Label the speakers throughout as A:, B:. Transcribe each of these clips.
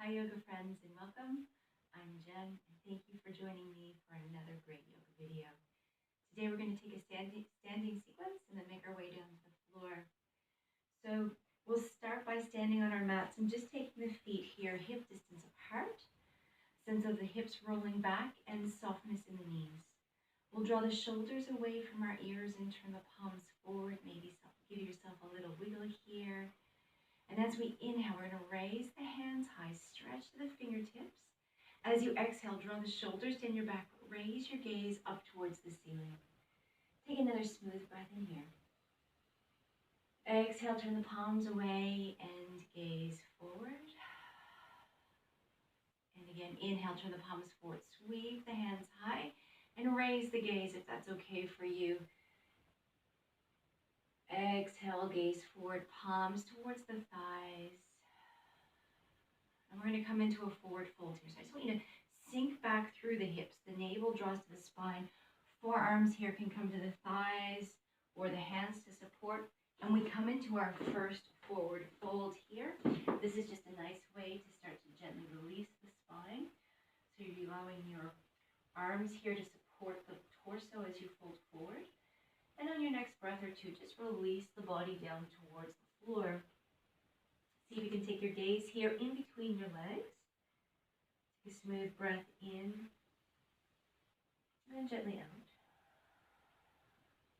A: Hi yoga friends and welcome. I'm Jen and thank you for joining me for another great yoga video. Today we're going to take a standing sequence and then make our way down to the floor. So we'll start by standing on our mats and just taking the feet here hip distance apart, sense of the hips rolling back and softness in the knees. We'll draw the shoulders away from our ears and turn the palms forward. Maybe give yourself a little wiggle here. And as we inhale, we're going to raise the hands high, stretch to the fingertips. As you exhale, draw the shoulders down your back, raise your gaze up towards the ceiling. Take another smooth breath in here. Exhale, turn the palms away and gaze forward. And again, inhale, turn the palms forward, sweep the hands high, and raise the gaze if that's okay for you. Exhale, gaze forward, palms towards the thighs. And we're going to come into a forward fold here. So I just want you to sink back through the hips. The navel draws to the spine. Forearms here can come to the thighs or the hands to support. And we come into our first forward fold here. This is just a nice way to start to gently release the spine. So you're allowing your arms here to support the torso as you fold forward. And on your next breath or two, just release the body down towards the floor. See if you can take your gaze here in between your legs. Take a smooth breath in and gently out.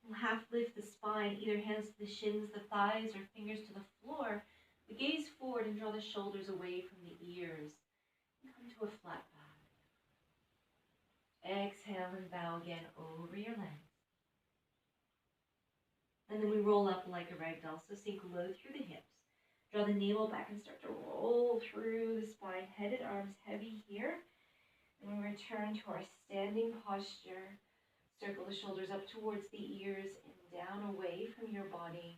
A: We'll half lift the spine, either hands to the shins, the thighs, or fingers to the floor. We gaze forward and draw the shoulders away from the ears. And come to a flat back. Exhale and bow again over your legs. And then we roll up like a rag doll, so sink low through the hips. Draw the navel back and start to roll through the spine, head and arms heavy here. And we return to our standing posture. Circle the shoulders up towards the ears and down away from your body.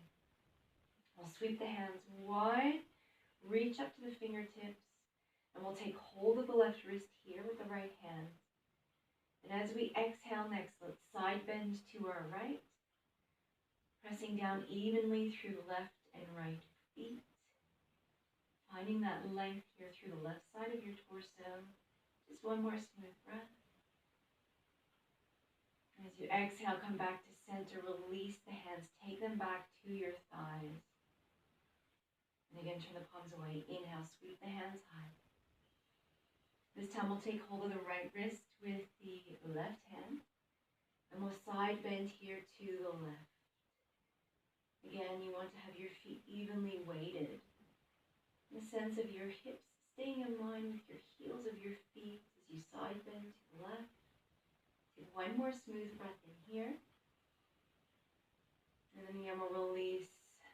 A: We'll sweep the hands wide, reach up to the fingertips, and we'll take hold of the left wrist here with the right hand. And as we exhale next, let's side bend to our right. Pressing down evenly through the left and right feet. Finding that length here through the left side of your torso. Just one more smooth breath. As you exhale, come back to center. Release the hands. Take them back to your thighs. And again, turn the palms away. Inhale, sweep the hands high. This time we'll take hold of the right wrist with the left hand. And we'll side bend here to the left. Again, you want to have your feet evenly weighted. The sense of your hips staying in line with your heels of your feet as you side bend to the left. Take one more smooth breath in here. And then again, we'll release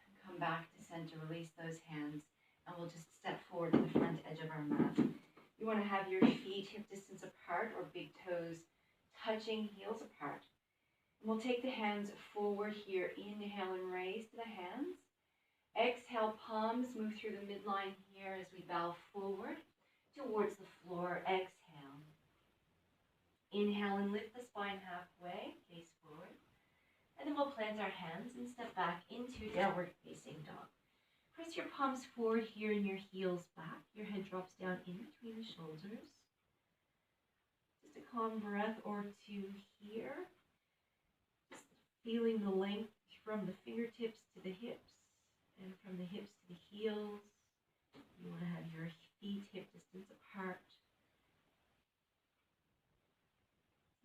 A: and come back to center. Release those hands. And we'll just step forward to the front edge of our mat. You want to have your feet hip distance apart or big toes touching, heels apart. We'll take the hands forward here. Inhale and raise to the hands. Exhale, palms move through the midline here as we bow forward towards the floor. Exhale. Inhale and lift the spine halfway, gaze forward. And then we'll plant our hands and step back into downward facing dog. Press your palms forward here and your heels back. Your head drops down in between the shoulders. Just a calm breath or two here. Feeling the length from the fingertips to the hips and from the hips to the heels. You want to have your feet hip distance apart.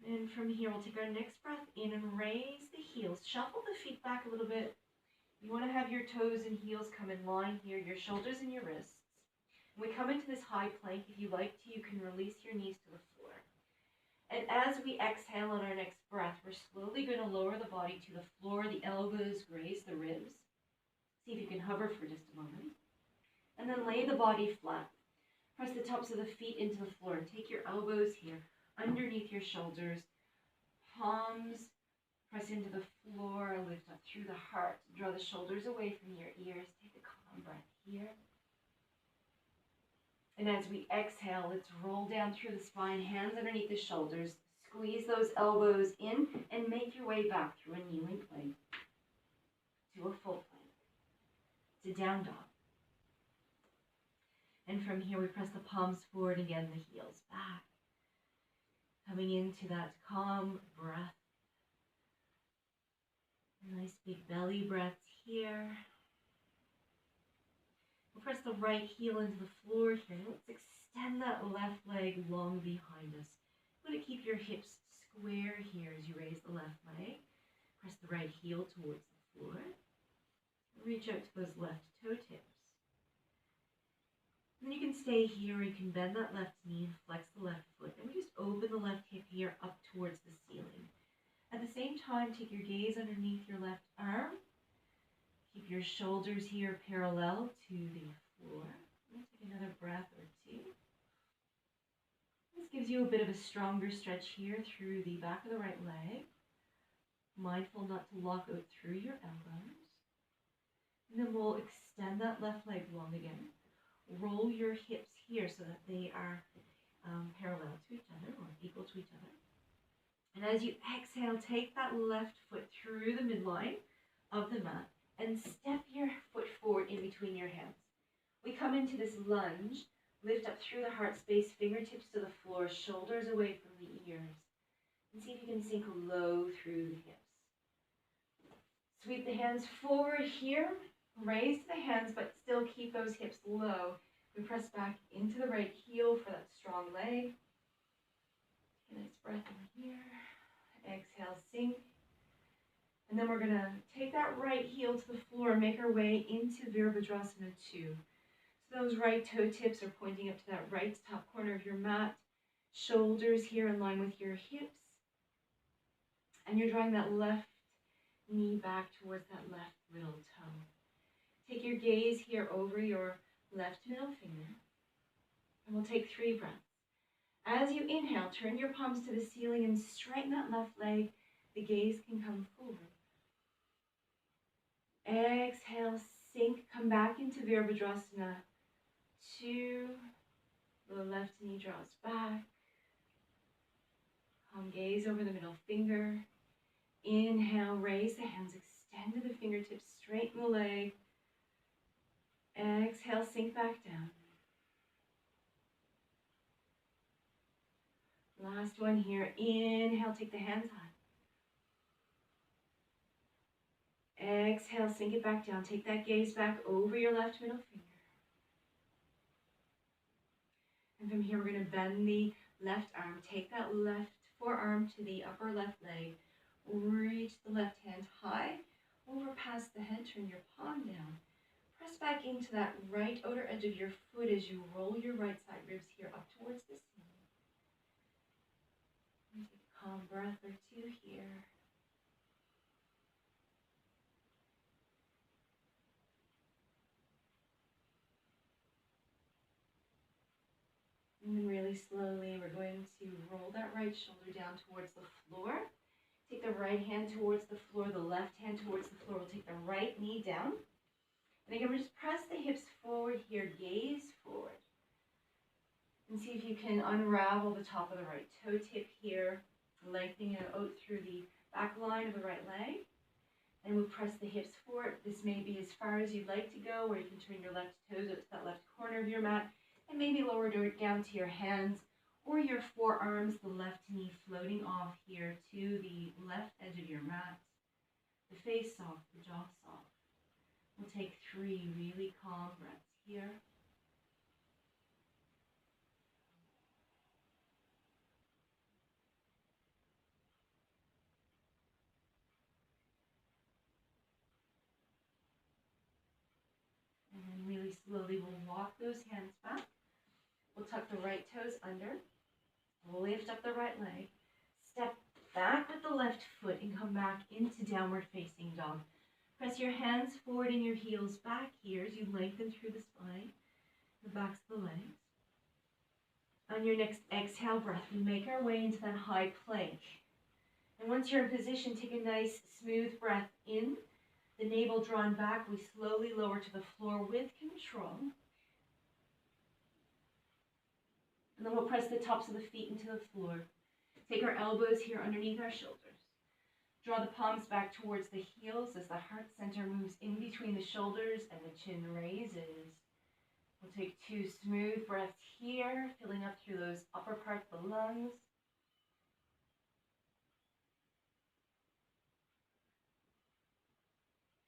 A: And from here, we'll take our next breath in and raise the heels. Shuffle the feet back a little bit. You want to have your toes and heels come in line here, your shoulders and your wrists. When we come into this high plank, if you like to, you can release your knees to the floor. And as we exhale on our next breath, we're slowly going to lower the body to the floor. The elbows graze the ribs. See if you can hover for just a moment. And then lay the body flat. Press the tops of the feet into the floor. And take your elbows here underneath your shoulders. Palms press into the floor. Lift up through the heart. Draw the shoulders away from your ears. Take a calm breath here. And as we exhale, let's roll down through the spine, hands underneath the shoulders. Squeeze those elbows in and make your way back through a kneeling plank to a full plank, to down dog. And from here, we press the palms forward, again, the heels back. Coming into that calm breath. Nice big belly breaths here. We'll press the right heel into the floor here. Let's extend that left leg long behind us. I'm going to keep your hips square here as you raise the left leg. Press the right heel towards the floor. Reach out to those left toe tips. And then you can stay here, or you can bend that left knee, flex the left foot, and we just open the left hip here up towards the ceiling. At the same time, take your gaze underneath your left arm. Keep your shoulders here parallel to the floor. Take another breath or two. This gives you a bit of a stronger stretch here through the back of the right leg. Mindful not to lock out through your elbows. And then we'll extend that left leg long again. Roll your hips here so that they are parallel to each other or equal to each other. And as you exhale, take that left foot through the midline of the mat and step your foot forward in between your hands. We come into this lunge, lift up through the heart space, fingertips to the floor, shoulders away from the ears. And see if you can sink low through the hips. Sweep the hands forward here, raise the hands, but still keep those hips low. We press back into the right heel for that strong leg. Take a nice breath in here. Exhale, sink. And then we're going to take that right heel to the floor and make our way into Virabhadrasana 2. So those right toe tips are pointing up to that right top corner of your mat. Shoulders here in line with your hips. And you're drawing that left knee back towards that left little toe. Take your gaze here over your left middle finger. And we'll take 3 breaths. As you inhale, turn your palms to the ceiling and straighten that left leg. The gaze can come forward. Exhale, sink, come back into Virabhadrasana 2. The left knee draws back. Calm gaze over the middle finger. Inhale, raise the hands, extend to the fingertips, straighten the leg. Exhale, sink back down. Last one here. Inhale, take the hands high. Exhale, sink it back down. Take that gaze back over your left middle finger. And from here, we're going to bend the left arm. Take that left forearm to the upper left leg. Reach the left hand high, over past the head, turn your palm down. Press back into that right outer edge of your foot as you roll your right side ribs here up towards the ceiling. Take a calm breath or 2 here. And then really slowly, we're going to roll that right shoulder down towards the floor. Take the right hand towards the floor, the left hand towards the floor. We'll take the right knee down. And again, we're just press the hips forward here, gaze forward. And see if you can unravel the top of the right toe tip here, lengthening it out through the back line of the right leg. And we'll press the hips forward. This may be as far as you'd like to go, or you can turn your left toes out to that left corner of your mat, and maybe lower it down to your hands or your forearms, the left knee floating off here to the left edge of your mat. The face soft, the jaw soft. We'll take 3 really calm breaths here. And then really slowly we'll walk those hands back. We'll tuck the right toes under. We'll lift up the right leg. Step back with the left foot and come back into downward facing dog. Press your hands forward and your heels back here as you lengthen through the spine, the backs of the legs. On your next exhale breath, we make our way into that high plank. And once you're in position, take a nice smooth breath in. The navel drawn back, we slowly lower to the floor with control. And then we'll press the tops of the feet into the floor. Take our elbows here underneath our shoulders. Draw the palms back towards the heels as the heart center moves in between the shoulders and the chin raises. We'll take 2 smooth breaths here, filling up through those upper parts of the lungs.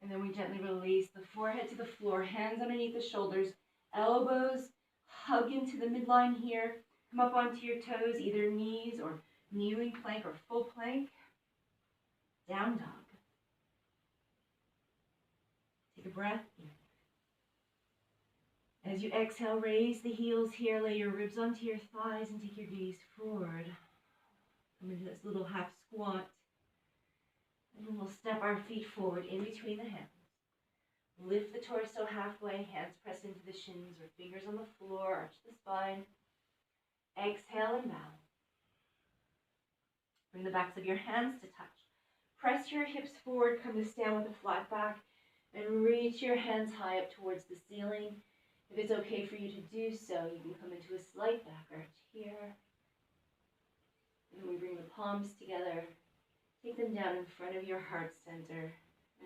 A: And then we gently release the forehead to the floor, hands underneath the shoulders, elbows hug into the midline here. Come up onto your toes, either knees or kneeling plank or full plank. Down dog. Take a breath in. As you exhale, raise the heels here, lay your ribs onto your thighs and take your gaze forward. Come into this little half squat. And then we'll step our feet forward in between the hands. Lift the torso halfway, hands press into the shins or fingers on the floor, arch the spine. Exhale and bow. Bring the backs of your hands to touch. Press your hips forward, come to stand with a flat back, and reach your hands high up towards the ceiling. If it's okay for you to do so, you can come into a slight back arch here. And then we bring the palms together. Take them down in front of your heart center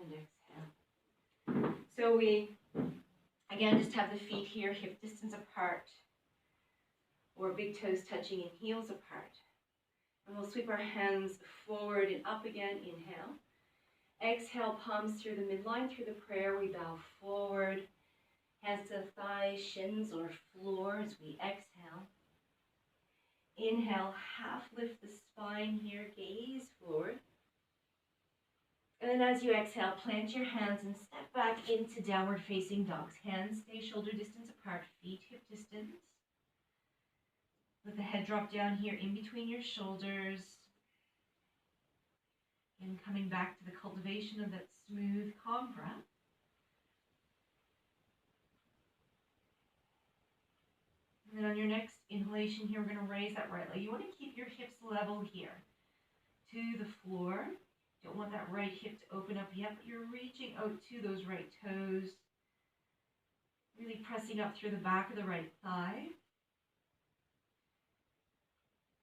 A: and exhale. So we, again, just have the feet here, hip distance apart, or big toes touching and heels apart. And we'll sweep our hands forward and up again, inhale. Exhale, palms through the midline, through the prayer, we bow forward. Hands to the thighs, shins or floor as we exhale. Inhale, half lift the spine here, gaze forward. And then as you exhale, plant your hands and step back into downward facing dogs. Hands stay shoulder distance apart, feet hip distance. Let the head drop down here in between your shoulders. And coming back to the cultivation of that smooth, calm breath. And then on your next inhalation here, we're going to raise that right leg. You want to keep your hips level here to the floor. Don't want that right hip to open up yet, but you're reaching out to those right toes. Really pressing up through the back of the right thigh.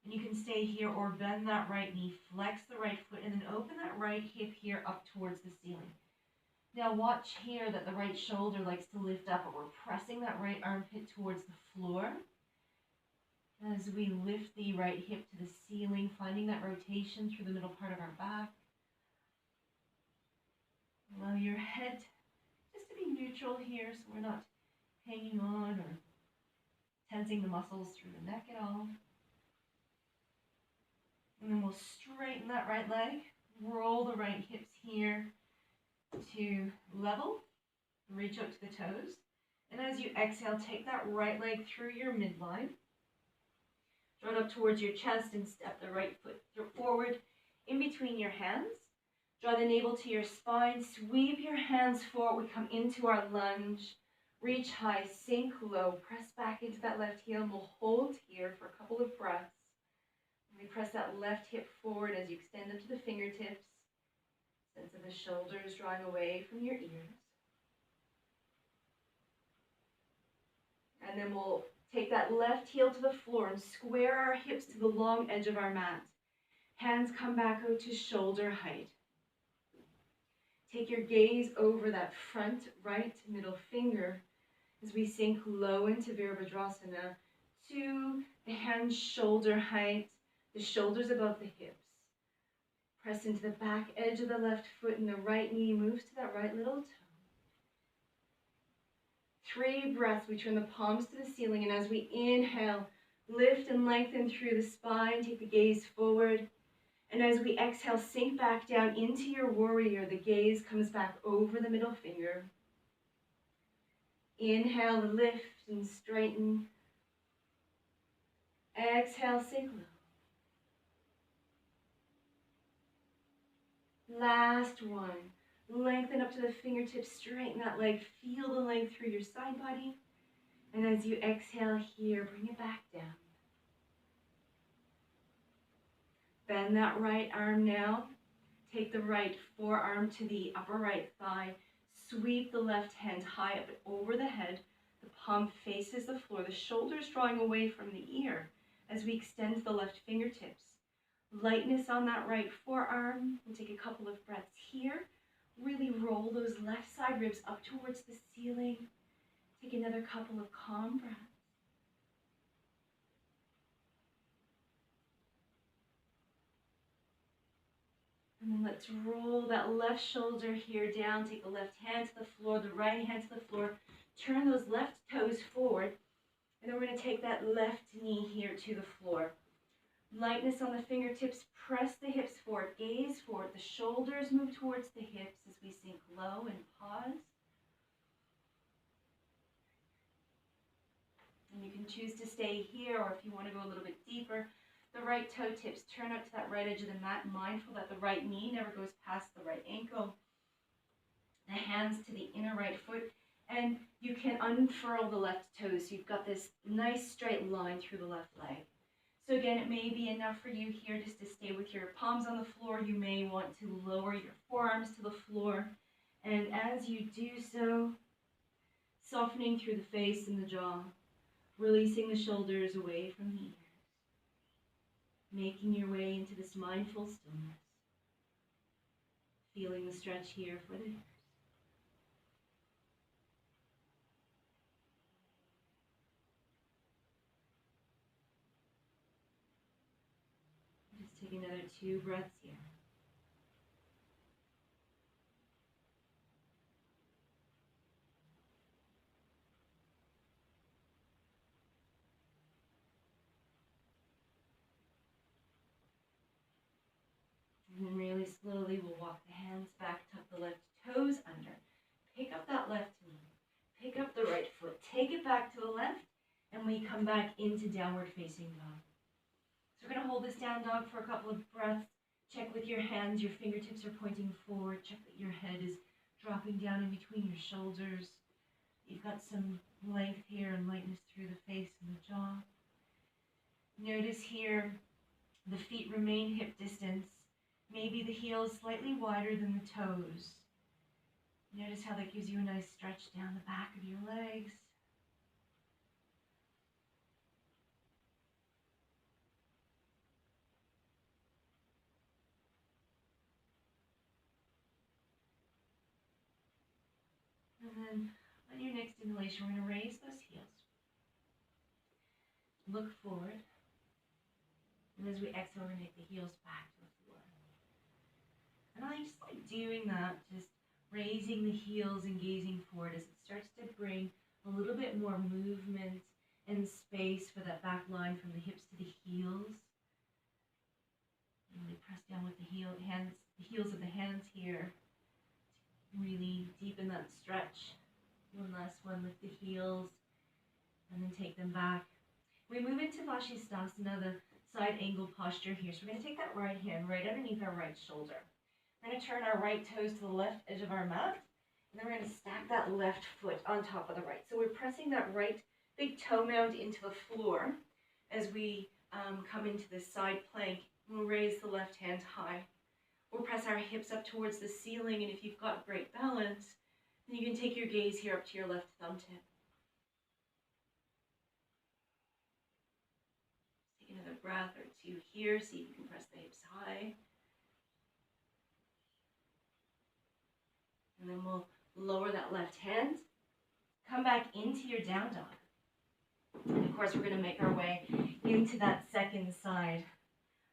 A: And you can stay here or bend that right knee, flex the right foot, and then open that right hip here up towards the ceiling. Now watch here that the right shoulder likes to lift up, but we're pressing that right armpit towards the floor. As we lift the right hip to the ceiling, finding that rotation through the middle part of our back. Allow your head just to be neutral here, so we're not hanging on or tensing the muscles through the neck at all. And then we'll straighten that right leg, roll the right hips here to level, reach out to the toes. And as you exhale, take that right leg through your midline. Draw it up towards your chest and step the right foot forward in between your hands. Draw the navel to your spine, sweep your hands forward. We come into our lunge, reach high, sink low, press back into that left heel, and we'll hold here for a couple of breaths. We press that left hip forward as you extend up to the fingertips. Sense of the shoulders drawing away from your ears. And then we'll take that left heel to the floor and square our hips to the long edge of our mat. Hands come back out to shoulder height. Take your gaze over that front right middle finger as we sink low into Virabhadrasana to the hands shoulder height, the shoulders above the hips. Press into the back edge of the left foot and the right knee moves to that right little toe. 3 breaths, we turn the palms to the ceiling, and as we inhale, lift and lengthen through the spine, take the gaze forward. And as we exhale, sink back down into your warrior. The gaze comes back over the middle finger. Inhale, lift and straighten. Exhale, sink low. Last one. Lengthen up to the fingertips, straighten that leg, feel the length through your side body. And as you exhale here, bring it back down. Bend that right arm now. Take the right forearm to the upper right thigh. Sweep the left hand high up and over the head. The palm faces the floor, the shoulders drawing away from the ear as we extend the left fingertips. Lightness on that right forearm. We'll take a couple of breaths here. Really roll those left side ribs up towards the ceiling. Take another couple of calm breaths. And then let's roll that left shoulder here down. Take the left hand to the floor, the right hand to the floor. Turn those left toes forward. And then we're going to take that left knee here to the floor. Lightness on the fingertips. Press the hips forward. Gaze forward. The shoulders move towards the hips as we sink low and pause. And you can choose to stay here, or if you want to go a little bit deeper, the right toe tips turn out to that right edge of the mat, mindful that the right knee never goes past the right ankle. The hands to the inner right foot, and you can unfurl the left toes. So you've got this nice straight line through the left leg. So again, it may be enough for you here just to stay with your palms on the floor. You may want to lower your forearms to the floor. And as you do so, softening through the face and the jaw, releasing the shoulders away from the ears. Making your way into this mindful stillness. Feeling the stretch here for the ears. Just take another 2 breaths here. And then really slowly we'll walk the hands back, tuck the left toes under. Pick up that left knee. Pick up the right foot. Take it back to the left, and we come back into downward facing dog. So we're going to hold this down dog for a couple of breaths. Check with your hands, your fingertips are pointing forward. Check that your head is dropping down in between your shoulders. You've got some length here and lightness through the face and the jaw. Notice here the feet remain hip distance. Maybe the heels slightly wider than the toes. Notice how that gives you a nice stretch down the back of your legs. And then on your next inhalation, we're going to raise those heels. Look forward. And as we exhale, we're going to take the heels back to the floor. And I just like doing that, just raising the heels and gazing forward as it starts to bring a little bit more movement and space for that back line from the hips to the heels. Really press down with the heels of the hands here. Really deepen that stretch. One last one with the heels, and then take them back. We move into Vashisthasana, the side angle posture here. So we're going to take that right hand right underneath our right shoulder. We're going to turn our right toes to the left edge of our mat, and then we're going to stack that left foot on top of the right. So we're pressing that right big toe mound into the floor as we come into this side plank. We'll raise the left hand high. We'll press our hips up towards the ceiling, and if you've got great balance, then you can take your gaze here up to your left thumb tip. Take another breath or 2 here. See if you can press the hips high. And then we'll lower that left hand. Come back into your down dog. And of course, we're going to make our way into that second side.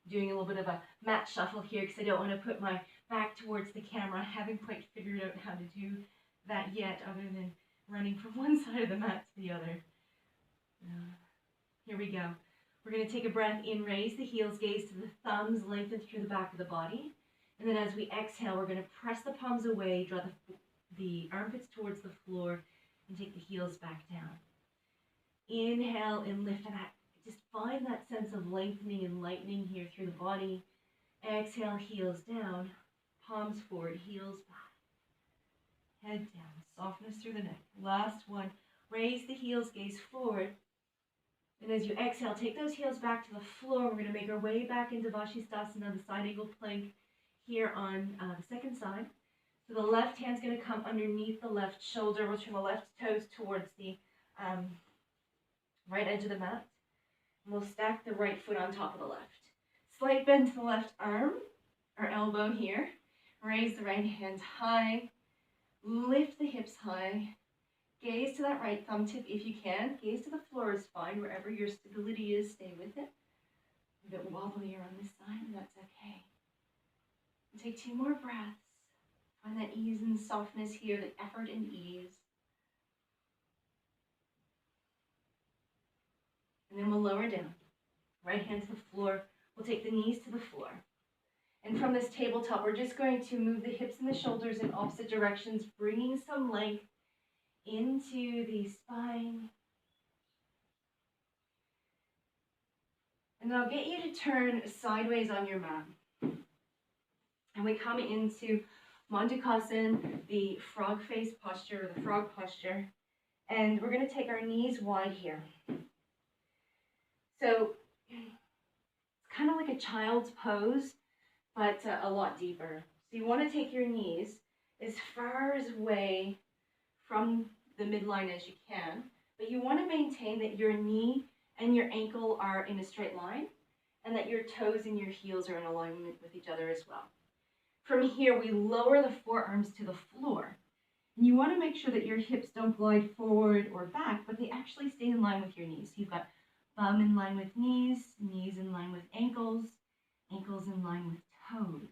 A: Doing a little bit of a mat shuffle here because I don't want to put my back towards the camera. I haven't quite figured out how to do that yet, other than running from one side of the mat to the other. Here we go. We're going to take a breath in, raise the heels, gaze to the thumbs, lengthen through the back of the body. And then as we exhale, we're going to press the palms away, draw the armpits towards the floor, and take the heels back down. Inhale and lift that. Just find that sense of lengthening and lightening here through the body. Exhale, heels down, palms forward, heels back. Head down, softness through the neck. Last one, raise the heels, gaze forward. And as you exhale, take those heels back to the floor. We're going to make our way back into Vashisthasana, the side angle plank here on the second side. So the left hand's going to come underneath the left shoulder. We'll turn the left toes towards the right edge of the mat. We'll stack the right foot on top of the left. Slight bend to the left arm, or elbow here. Raise the right hand high. Lift the hips high. Gaze to that right thumb tip if you can. Gaze to the floor is fine. Wherever your stability is, stay with it. A bit wobblier on this side, and that's okay. And take 2 more breaths. Find that ease and softness here, the effort and ease. And then we'll lower down. Right hand to the floor. We'll take the knees to the floor. And from this tabletop, we're just going to move the hips and the shoulders in opposite directions, bringing some length into the spine. And then I'll get you to turn sideways on your mat. And we come into Mandukasana, the frog face posture, or the frog posture. And we're going to take our knees wide here. So it's kind of like a child's pose, but a lot deeper. So you want to take your knees as far away from the midline as you can, but you want to maintain that your knee and your ankle are in a straight line, and that your toes and your heels are in alignment with each other as well. From here, we lower the forearms to the floor. And you want to make sure that your hips don't glide forward or back, but they actually stay in line with your knees. So you've got bum in line with knees, knees in line with ankles, ankles in line with toes,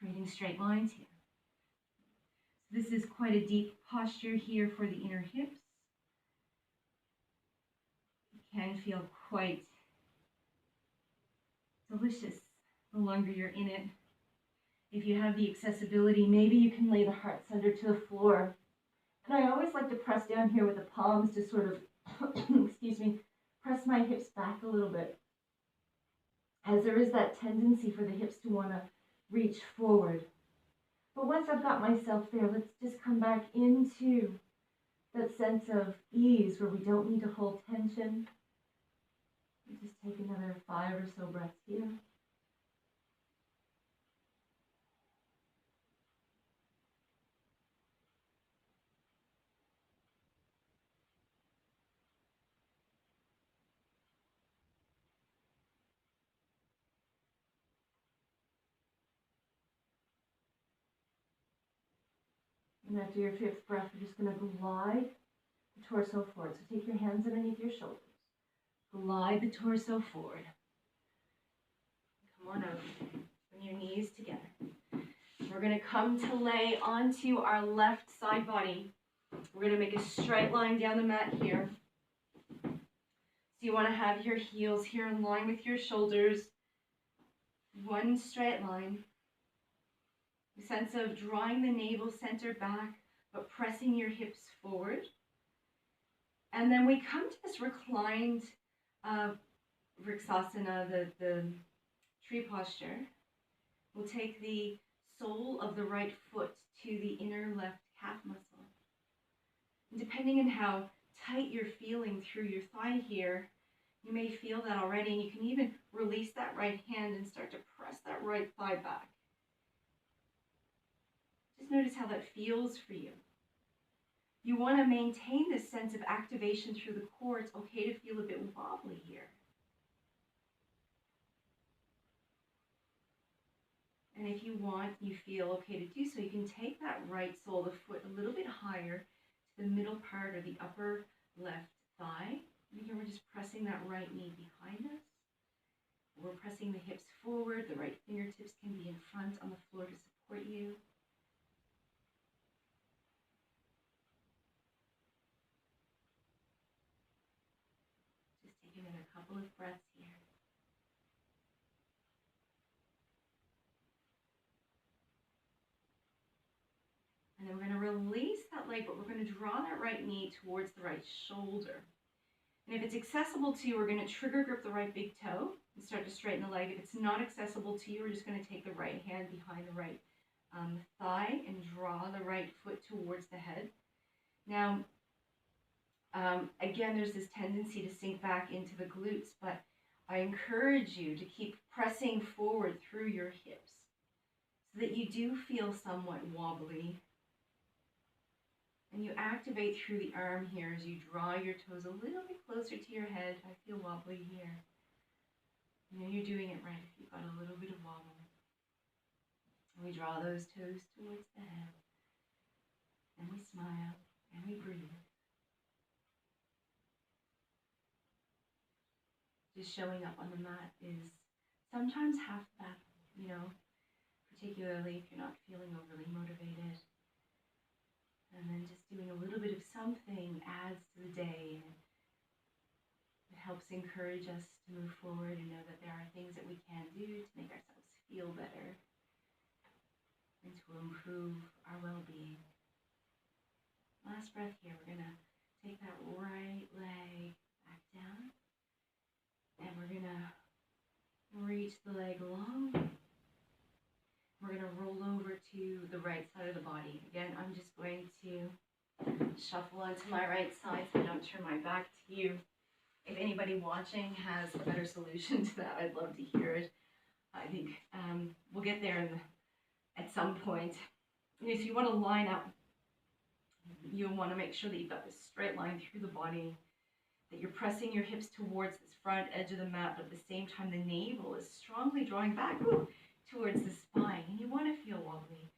A: creating straight lines here. So this is quite a deep posture here for the inner hips. It can feel quite delicious the longer you're in it. If you have the accessibility, maybe you can lay the heart center to the floor. And I always like to press down here with the palms to sort of, excuse me, press my hips back a little bit, as there is that tendency for the hips to want to reach forward. But once I've got myself there, let's just come back into that sense of ease where we don't need to hold tension. Just take another 5 or so breaths here. And after your 5th breath, you're just going to glide the torso forward. So take your hands underneath your shoulders. Glide the torso forward. Come on over. Bring your knees together. We're going to come to lay onto our left side body. We're going to make a straight line down the mat here. So you want to have your heels here in line with your shoulders. One straight line. A sense of drawing the navel center back, but pressing your hips forward. And then we come to this reclined Vriksasana, the tree posture. We'll take the sole of the right foot to the inner left calf muscle. And depending on how tight you're feeling through your thigh here, you may feel that already, and you can even release that right hand and start to press that right thigh back. Just notice how that feels for you. You want to maintain this sense of activation through the core. It's okay to feel a bit wobbly here. And if you want, you feel okay to do so, you can take that right sole of the foot a little bit higher to the middle part or the upper left thigh. And again, we're just pressing that right knee behind us. We're pressing the hips forward. The right fingertips can be in front on the floor to support you. Just taking another couple of breaths here. And then we're going to release that leg, but we're going to draw that right knee towards the right shoulder. And if it's accessible to you, we're going to trigger grip the right big toe and start to straighten the leg. If it's not accessible to you, we're just going to take the right hand behind the right thigh and draw the right foot towards the head. Now, again, there's this tendency to sink back into the glutes, but I encourage you to keep pressing forward through your hips so that you do feel somewhat wobbly. And you activate through the arm here as you draw your toes a little bit closer to your head. I feel wobbly here. You know you're doing it right if you've got a little bit of wobble. And we draw those toes towards the head. And we smile and we breathe. Just showing up on the mat is sometimes half the battle, particularly if you're not feeling overly motivated. And then just doing a little bit of something adds to the day. It helps encourage us to move forward and know that there are things that we can do to make ourselves feel better and to improve our well-being. Last breath here, we're going to take that right leg back down. And we're going to reach the leg long. We're going to roll over to the right side of the body. Again, I'm just going to shuffle onto my right side so I don't turn my back to you. If anybody watching has a better solution to that, I'd love to hear it. I think we'll get there at some point. So you want to line up. You'll want to make sure that you've got this straight line through the body, that you're pressing your hips towards this front edge of the mat, but at the same time the navel is strongly drawing back towards the spine. And you want to feel wobbly,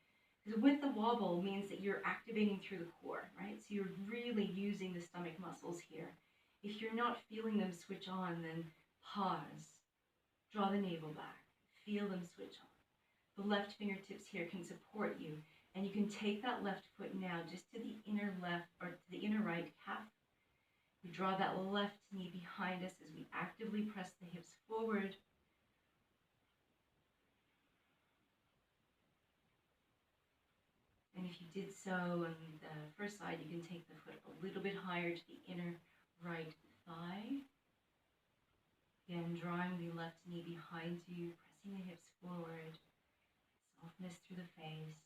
A: because with the wobble means that you're activating through the core, right? So you're really using the stomach muscles here. If you're not feeling them switch on, then pause, draw the navel back, feel them switch on. The left fingertips here can support you, and you can take that left foot now just to the inner left or to the inner right calf. We draw that left knee behind us as we actively press the hips forward. And if you did so on the first side, you can take the foot a little bit higher to the inner right thigh. Again, drawing the left knee behind you, pressing the hips forward, softness through the face.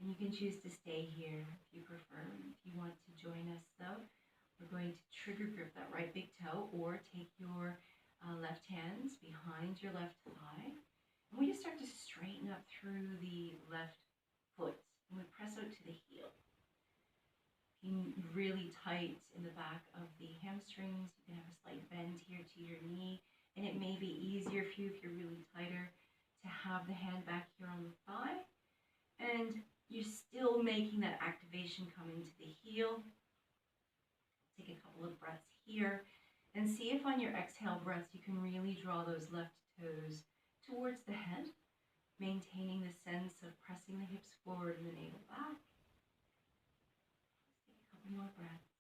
A: And you can choose to stay here if you prefer. If you want to join us though, we're going to trigger grip that right big toe, or take your left hands behind your left thigh. And we just start to straighten up through the left foot. And we press out to the heel. Being really tight in the back of the hamstrings, you can have a slight bend here to your knee. And it may be easier for you if you're really tighter to have the hand back here on the thigh. And you're still making that activation come into the heel. Take a couple of breaths here and see if on your exhale breaths you can really draw those left toes towards the head, maintaining the sense of pressing the hips forward and the navel back. Let's take a couple more breaths.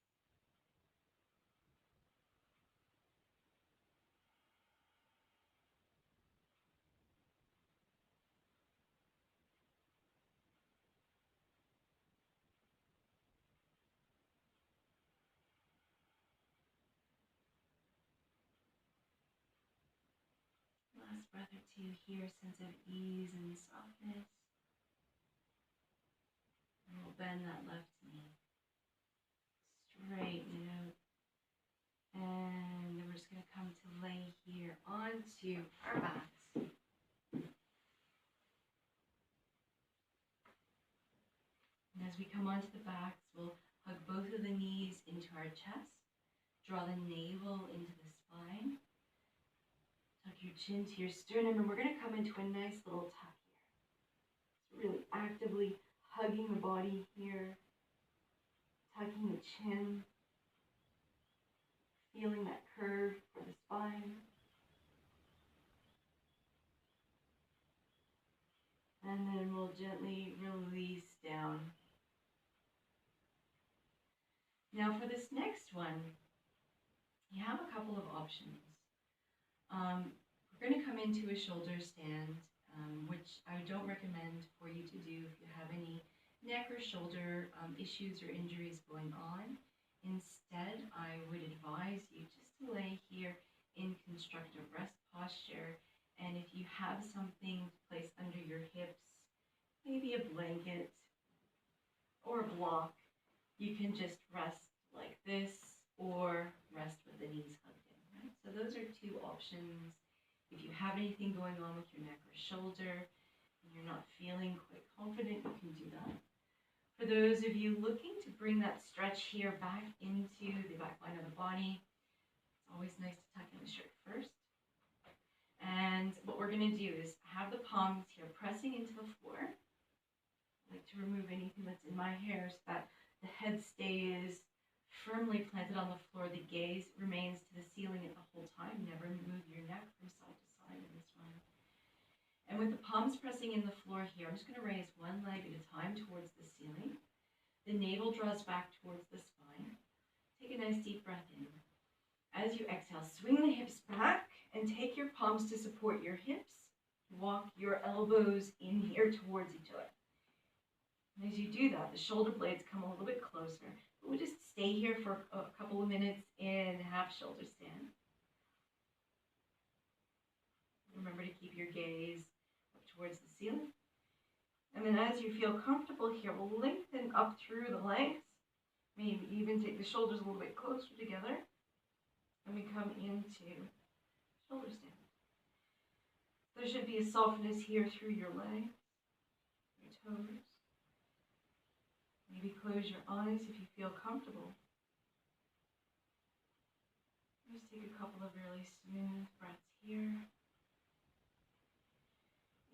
A: Last breath or two here, sense of ease and softness. And we'll bend that left knee. Straighten it out. And then we're just going to come to lay here onto our backs. And as we come onto the backs, we'll hug both of the knees into our chest. Draw the navel into the spine. Tuck your chin to your sternum, and we're going to come into a nice little tuck here. So really actively hugging the body here, tucking the chin, feeling that curve for the spine. And then we'll gently release down. Now for this next one, you have a couple of options. We're going to come into a shoulder stand, which I don't recommend for you to do if you have any neck or shoulder issues or injuries going on. Instead, I would advise you just to lay here in constructive rest posture. And if you have something placed under your hips, maybe a blanket or a block, you can just rest like this or rest with the knees hugged in. Right? So those are two options. If you have anything going on with your neck or shoulder and you're not feeling quite confident, you can do that. For those of you looking to bring that stretch here back into the back line of the body, it's always nice to tuck in the shirt first. And what we're going to do is have the palms here pressing into the floor. I like to remove anything that's in my hair so that the head stays firmly planted on the floor. The gaze remains to the ceiling the whole time. Never move your neck from side to side in this one. And with the palms pressing in the floor here, I'm just going to raise one leg at a time towards the ceiling. The navel draws back towards the spine. Take a nice deep breath in. As you exhale, swing the hips back and take your palms to support your hips. Walk your elbows in here towards each other. And as you do that, the shoulder blades come a little bit closer. But we'll just stay here for a couple of minutes in half shoulder stand. Remember to keep your gaze up towards the ceiling. And then as you feel comfortable here, we'll lengthen up through the legs. Maybe even take the shoulders a little bit closer together. And we come into shoulder stand. There should be a softness here through your legs, your toes. Maybe close your eyes if you feel comfortable. Just take a couple of really smooth breaths here.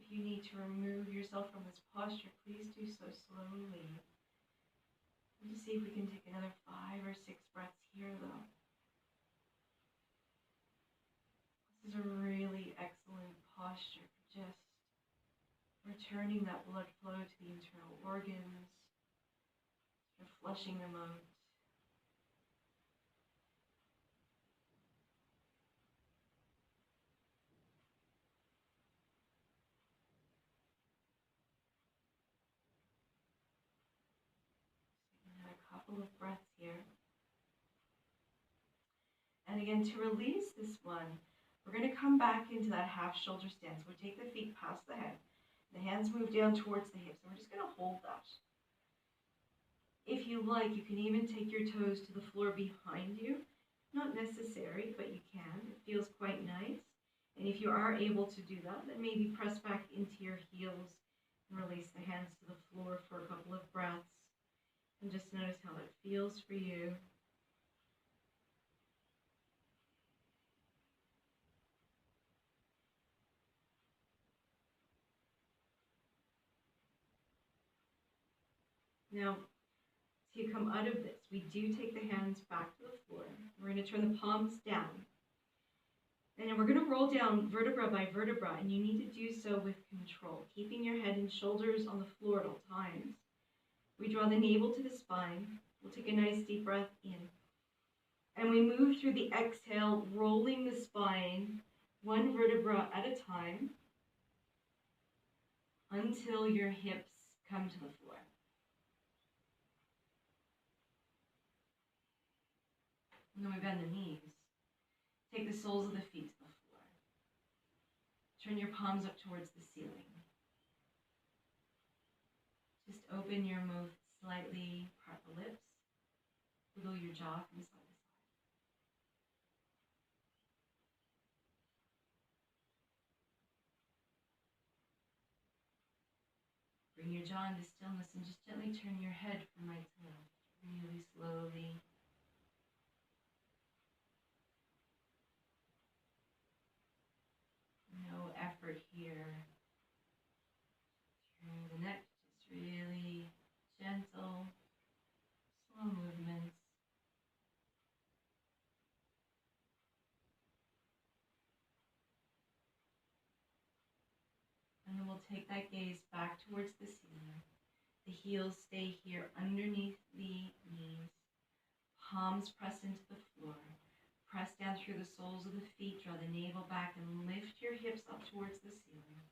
A: If you need to remove yourself from this posture, please do so slowly. And just see if we can take another 5 or 6 breaths here, though. This is a really excellent posture for just returning that blood flow to the internal organs, for flushing them out. A couple of breaths here. And again, to release this one, we're going to come back into that half shoulder stand. So we take the feet past the head. The hands move down towards the hips. And we're just going to hold that. If you like, you can even take your toes to the floor behind you. Not necessary, but you can. It feels quite nice. And if you are able to do that, then maybe press back into your heels and release the hands to the floor for a couple of breaths. And just notice how it feels for you. Now, to come out of this, we do take the hands back to the floor. We're going to turn the palms down. And then we're going to roll down vertebra by vertebra, and you need to do so with control, keeping your head and shoulders on the floor at all times. We draw the navel to the spine. We'll take a nice deep breath in. And we move through the exhale, rolling the spine one vertebra at a time until your hips come to the floor. And then we bend the knees. Take the soles of the feet to the floor. Turn your palms up towards the ceiling. Just open your mouth slightly, part the lips, wiggle your jaw from side to side. Bring your jaw into stillness and just gently turn your head from right to left, really slowly. No effort here. Through the neck, just really gentle, slow movements. And then we'll take that gaze back towards the ceiling. The heels stay here underneath the knees. Palms press into the floor. Press down through the soles of the feet. Draw the navel back and lift your hips up towards the ceiling.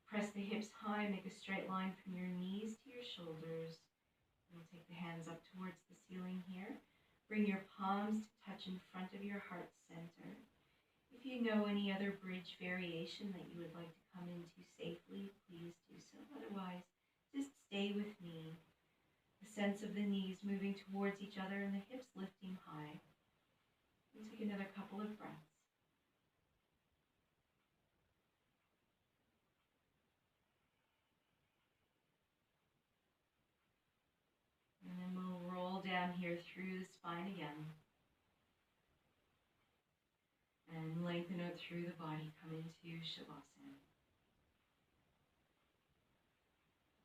A: Press the hips high. Make a straight line from your knees to your shoulders. We'll take the hands up towards the ceiling here. Bring your palms to touch in front of your heart center. If you know any other bridge variation that you would like to come into safely, please do so. Otherwise, just stay with me. The sense of the knees moving towards each other and the hips lifting high. We'll take another couple of breaths. down here through the spine again. And lengthen out through the body, come into Shavasana.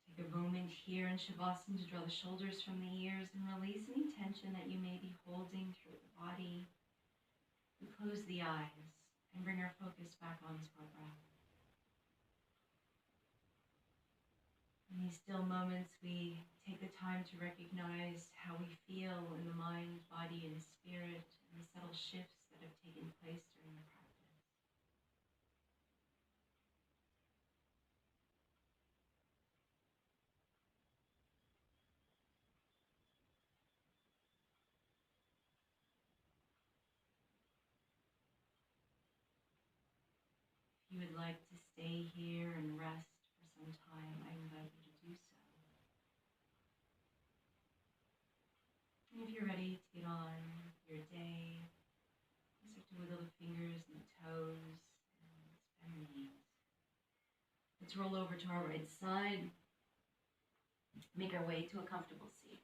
A: Take a moment here in Shavasana to draw the shoulders from the ears and release any tension that you may be holding through the body. We close the eyes and bring our focus back onto our breath. In these still moments, we take the time to recognize how we feel in the mind, body, and spirit, and the subtle shifts that have taken place during the practice. If you would like to stay here and rest for some time, I invite you to do so. And if you're ready to get on with your day, you start to wiggle the fingers and the toes and bend the knees. Let's roll over to our right side. Make our way to a comfortable seat.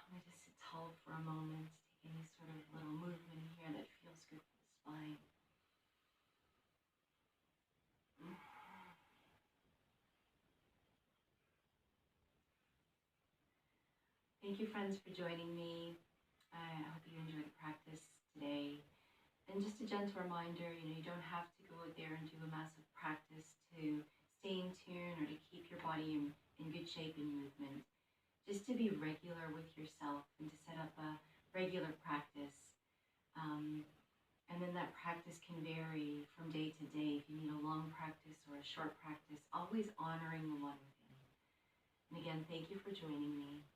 A: Let me just sit tall for a moment. Take any sort of little movement here that feels good for the spine. Thank you, friends, for joining me. I hope you enjoyed the practice today. And just a gentle reminder, you don't have to go out there and do a massive practice to stay in tune or to keep your body in good shape and movement. Just to be regular with yourself and to set up a regular practice. And then that practice can vary from day to day. If you need a long practice or a short practice, always honoring the one within. And again, thank you for joining me.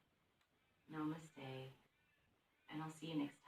A: Namaste, and I'll see you next time.